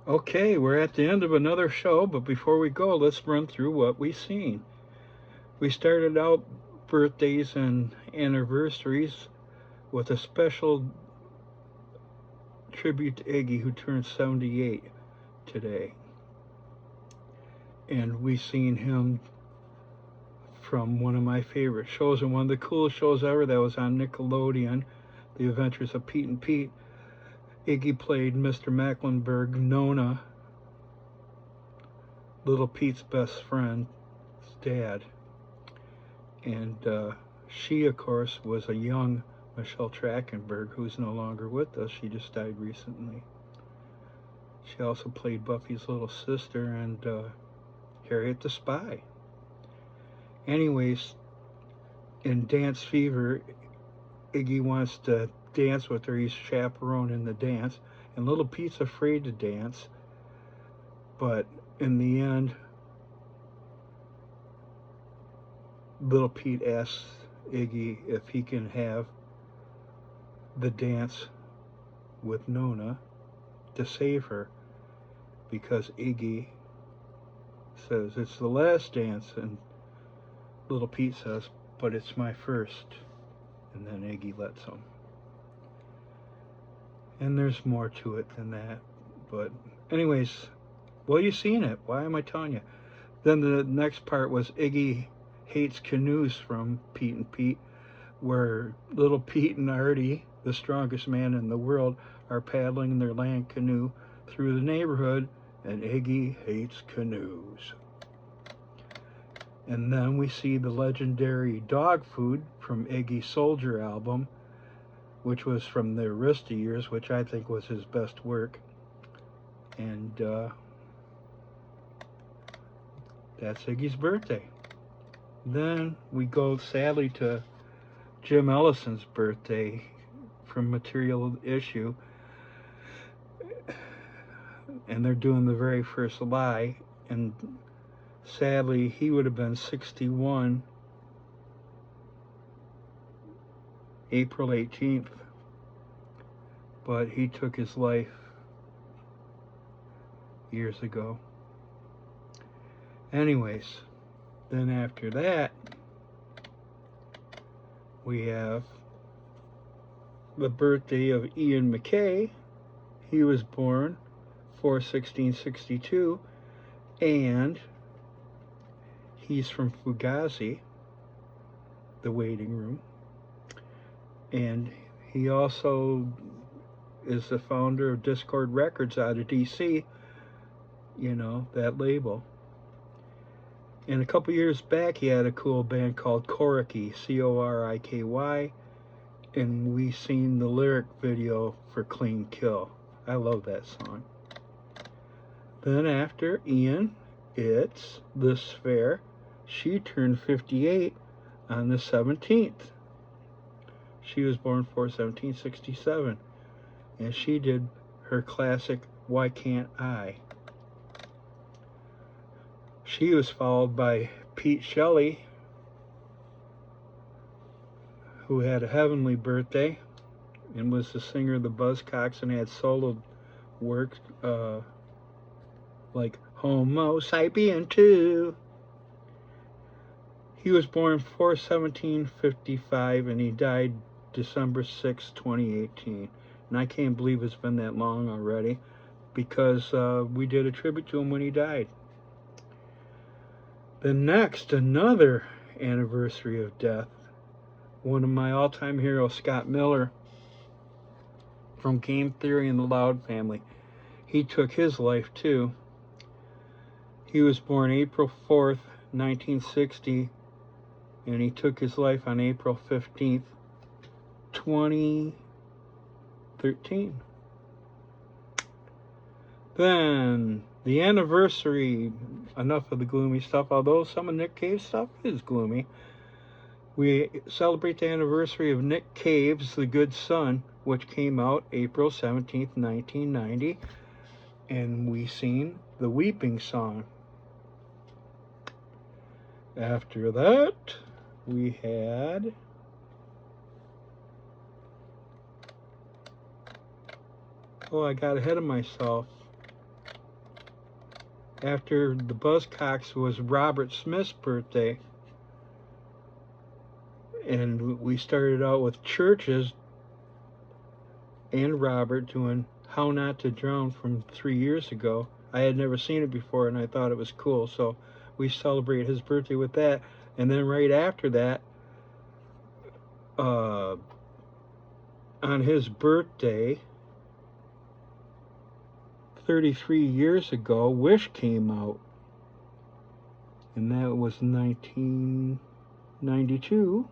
Okay, we're at the end of another show, but before we go, let's run through what we've seen. We started out birthdays and anniversaries with a special tribute to Iggy, who turned 78 today. And we seen him from one of my favorite shows and one of the coolest shows ever that was on Nickelodeon, The Adventures of Pete and Pete. Iggy played Mr. Mecklenburg, Nona, Little Pete's best friend's dad. And she, of course, was a young Michelle Trachtenberg, who's no longer with us. She just died recently. She also played Buffy's little sister and Harriet the Spy. Anyways, in Dance Fever, Iggy wants to dance with her. He's chaperoning the dance. And Little Pete's afraid to dance. But in the end, Little Pete asks Iggy if he can have the dance with Nona to save her, because Iggy says it's the last dance, and Little Pete says, but it's my first. And then Iggy lets him. And there's more to it than that. But anyways, well, you've seen it. Why am I telling you? Then the next part was Iggy Hates Canoes from Pete and Pete, where Little Pete and Artie, the strongest man in the world, are paddling their land canoe through the neighborhood, and Iggy hates canoes. And then we see the legendary Dog Food from Iggy's Soldier album, which was from the Arista years, which I think was his best work. And that's Iggy's birthday. Then we go, sadly, to Jim Ellison's birthday from Material Issue. And they're doing the very first lie. And sadly, he would have been 61 April 18th. But he took his life years ago. Anyways, then after that, we have the birthday of Ian MacKaye. He was born 4/16/62, and he's from Fugazi, the waiting room. And he also is the founder of Discord Records out of DC, you know, that label. And a couple years back, he had a cool band called Coriky, Coriky, and we seen the lyric video for Clean Kill. I love that song. Then after Ian, it's Liz Fair. She turned 58 on the 17th. She was born 4/17/67, and she did her classic Why Can't I? She was followed by Pete Shelley, who had a heavenly birthday and was the singer of the Buzzcocks and had solo work like Homo Sapien 2. He was born 4/17/55 and he died December 6, 2018. And I can't believe it's been that long already, because we did a tribute to him when he died. Then next, another anniversary of death. One of my all-time heroes, Scott Miller, from Game Theory and the Loud Family. He took his life too. He was born April 4th, 1960, and he took his life on April 15th, 2013. Then the anniversary, enough of the gloomy stuff, although some of Nick Cave's stuff is gloomy. We celebrate the anniversary of Nick Cave's The Good Son, which came out April 17th, 1990, and we seen The Weeping Song. After that, we had I got ahead of myself. after the Buzzcocks was Robert Smith's birthday, and we started out with Churches and Robert doing How Not to Drown from 3 years ago. I had never seen it before, and I thought it was cool, so we celebrate his birthday with that. And then right after that, on his birthday 33 years ago, Wish came out, and that was 1992.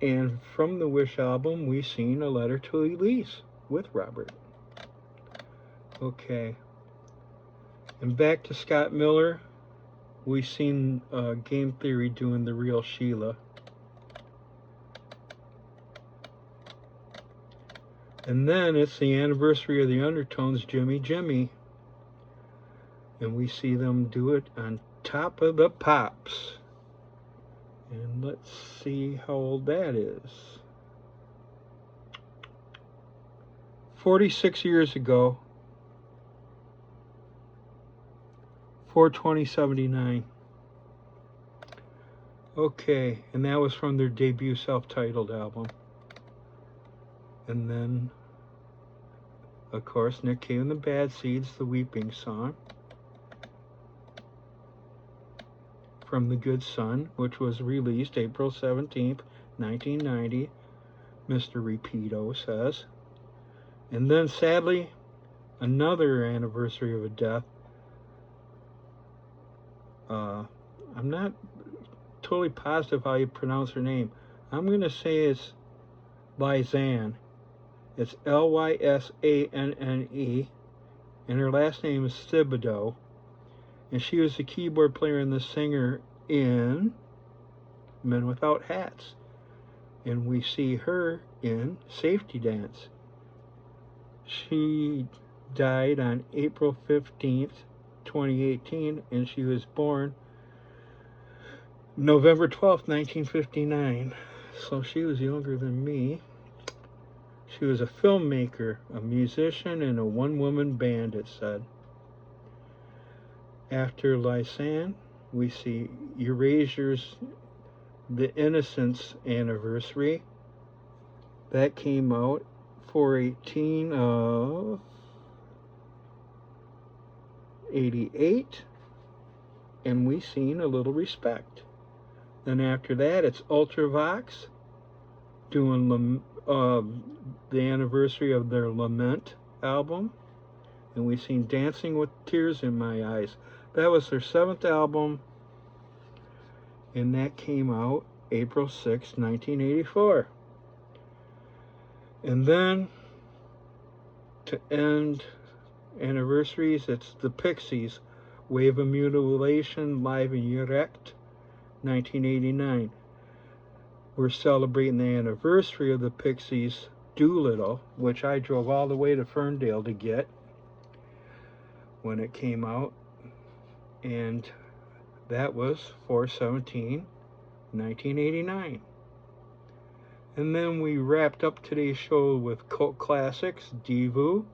And from the Wish album, we seen A Letter to Elise with Robert. Okay. And back to Scott Miller, we seen Game Theory doing The Real Sheila. And then it's the anniversary of the Undertones, Jimmy Jimmy. And we see them do it on Top of the Pops. And let's see how old that is. 46 years ago. 4/20/79. Okay, and that was from their debut self-titled album. And then, of course, Nick Cave and the Bad Seeds, The Weeping Song. From The Good Son, which was released April 17th, 1990, Mr. Repeato says. And then, sadly, another anniversary of a death. I'm not totally positive how you pronounce her name. I'm going to say it's Lysanne. It's Lysanne, and her last name is Thibodeau. And she was the keyboard player and the singer in Men Without Hats. And we see her in Safety Dance. She died on April 15th, 2018, and she was born November 12th, 1959. So she was younger than me. She was a filmmaker, a musician, and a one-woman band, it said. After Lysanne, we see Erasure's The Innocence anniversary. That came out 4/18 of 88, and we seen A Little Respect. Then after that, it's Ultravox doing the anniversary of their Lament album, and we seen Dancing with Tears in My Eyes. That was their 7th album, and that came out April 6, 1984. And then, to end anniversaries, it's the Pixies, Wave of Mutilation, Live in Utrecht, 1989. We're celebrating the anniversary of the Pixies' Doolittle, which I drove all the way to Ferndale to get when it came out, and that was 4/17/1989. And then we wrapped up today's show with cult classics, Devo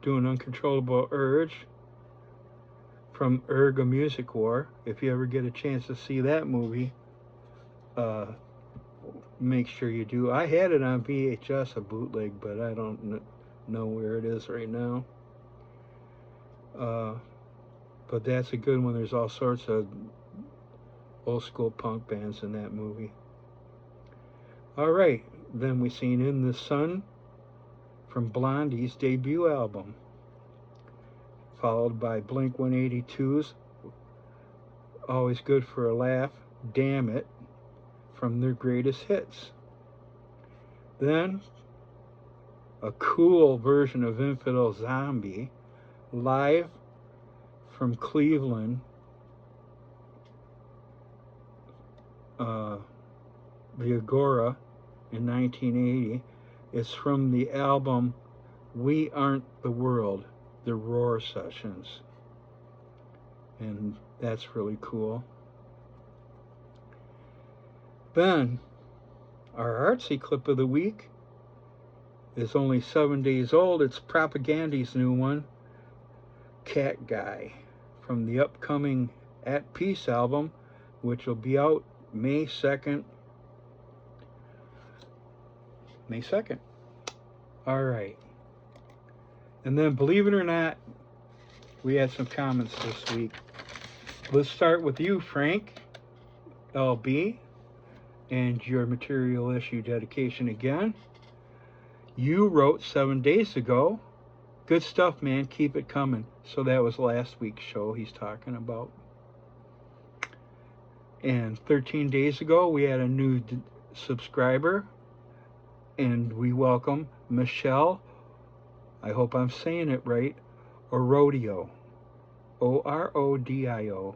doing Uncontrollable Urge from Erga Music War. If you ever get a chance to see that movie, make sure you do. I had it on VHS, a bootleg, but I don't know where it is right now. But that's a good one. There's all sorts of old school punk bands in that movie. Alright, then we seen In the Sun from Blondie's debut album, followed by Blink-182's Always Good for a Laugh, Damn It, from their greatest hits. Then a cool version of Infidel Zombie, live from Cleveland, the Agora in 1980. It's from the album We Aren't the World, the Roar Sessions. And that's really cool. Then, our artsy clip of the week is only 7 days old. It's Propaganda's new one, Cat Guy, from the upcoming At Peace album, which will be out May 2nd. May 2nd. All right. And then, believe it or not, we had some comments this week. Let's start with you, Frank LB, and your material issue dedication again. You wrote 7 days ago, good stuff, man, keep it coming. So that was last week's show he's talking about. And 13 days ago, we had a new subscriber, and we welcome Michelle, I hope I'm saying it right, Orodio, Orodio,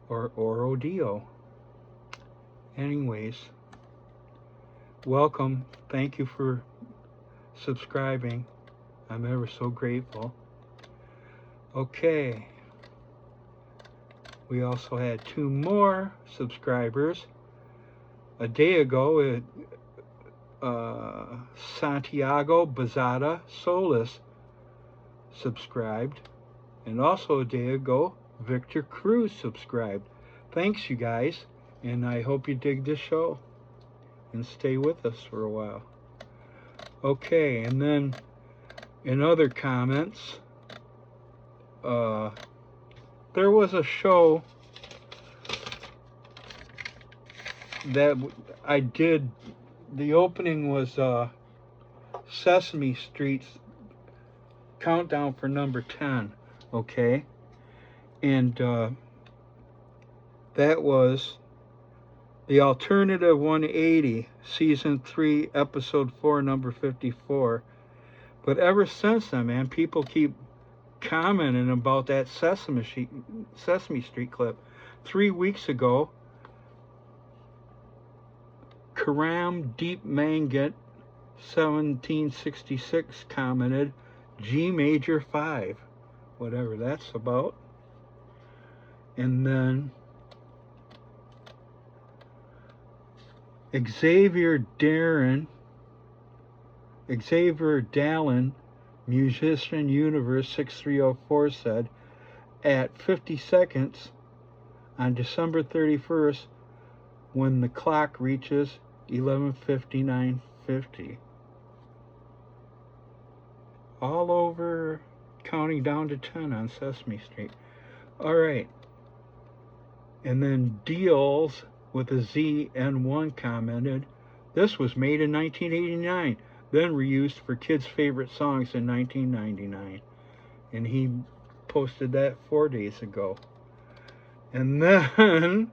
or Orodio. Anyways, welcome. Thank you for subscribing. I'm ever so grateful. Okay. We also had 2 more subscribers. A day ago, Santiago Bazada Solis subscribed. And also a day ago, Victor Cruz subscribed. Thanks, you guys. And I hope you dig this show and stay with us for a while. Okay, and then in other comments, there was a show that I did. The opening was Sesame Street's Countdown for number 10, okay? And that was the Alternative 180, Season 3, Episode 4, number 54. But ever since then, man, people keep commenting about that Sesame Street clip. 3 weeks ago, Karam Deep Mangat 1766 commented G major 5, whatever that's about. And then Xavier Dallin, Musician Universe 6304 said, at 50 seconds on December 31st, when the clock reaches 11:59:50. All over, counting down to 10 on Sesame Street. All right. And then Deals with a ZN1 commented, this was made in 1989, then reused for kids' favorite songs in 1999. And he posted that 4 days ago. And then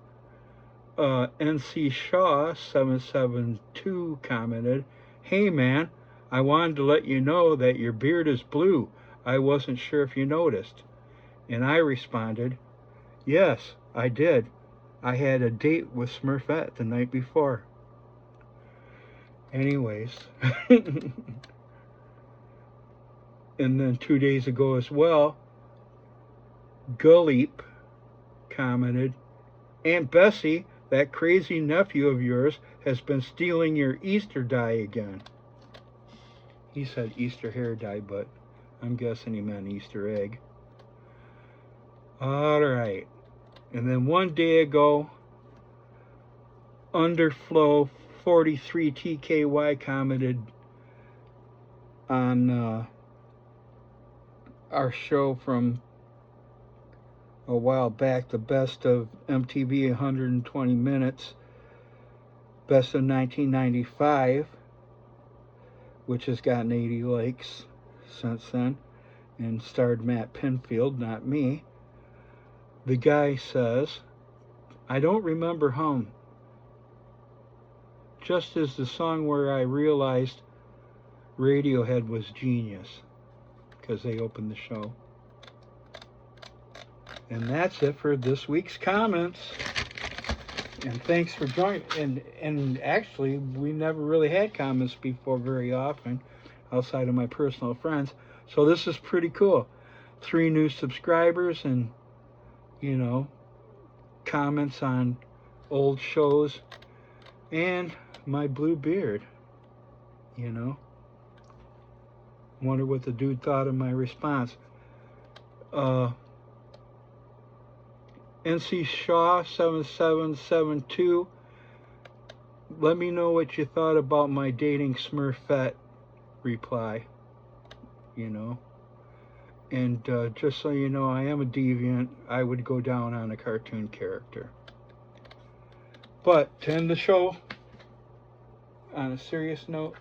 NC Shaw 772 commented, hey man, I wanted to let you know that your beard is blue. I wasn't sure if you noticed. And I responded, yes, I did. I had a date with Smurfette the night before. Anyways. And then 2 days ago as well, Gulleep commented, Aunt Bessie, that crazy nephew of yours has been stealing your Easter dye again. He said Easter hair dye, but I'm guessing he meant Easter egg. All right. And then 1 day ago, Underflow 43 TKY commented on our show from a while back, the best of MTV 120 minutes, best of 1995, which has gotten 80 likes since then, and starred Matt Pinfield, not me. The guy says, I don't remember hum. Just as the song where I realized Radiohead was genius, because they opened the show. And that's it for this week's comments. And thanks for joining. And actually, we never really had comments before very often, outside of my personal friends. So this is pretty cool. 3 new subscribers and, you know, comments on old shows, and my blue beard. you know. Wonder what the dude thought of my response. NC Shaw 7772. Let me know what you thought about my dating Smurfette reply, you know. And just so you know, I am a deviant. I would go down on a cartoon character. But to end the show on a serious note,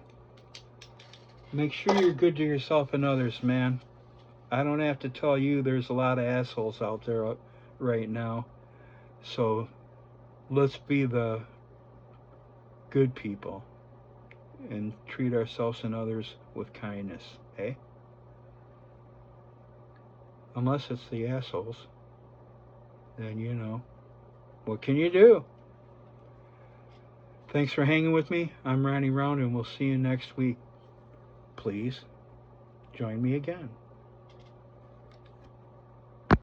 make sure you're good to yourself and others, man. I don't have to tell you there's a lot of assholes out there right now. So let's be the good people and treat ourselves and others with kindness, eh? Unless it's the assholes. Then, you know, what can you do? Thanks for hanging with me. I'm Ronnie Round, and we'll see you next week. Please join me again.